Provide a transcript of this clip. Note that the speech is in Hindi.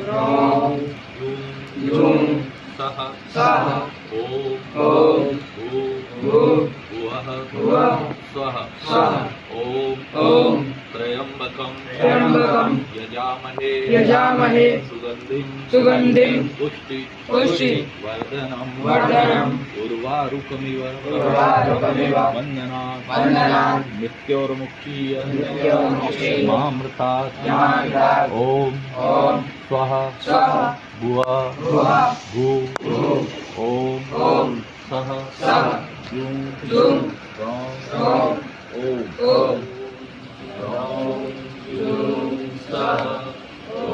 ह्रौं ह्रूं सः ॐ भूर्भुवः स्वः ॐ त्र्यम्बकं यजामहे सुगन्धिं पुष्टिवर्धनम् उर्वारुकमिव वन्दनात् मृत्योर्मुक्षीयमामृतात् ॐ स्वः भुवः ॐ सः ह्रूं ह्रौं ॐ सः ॐ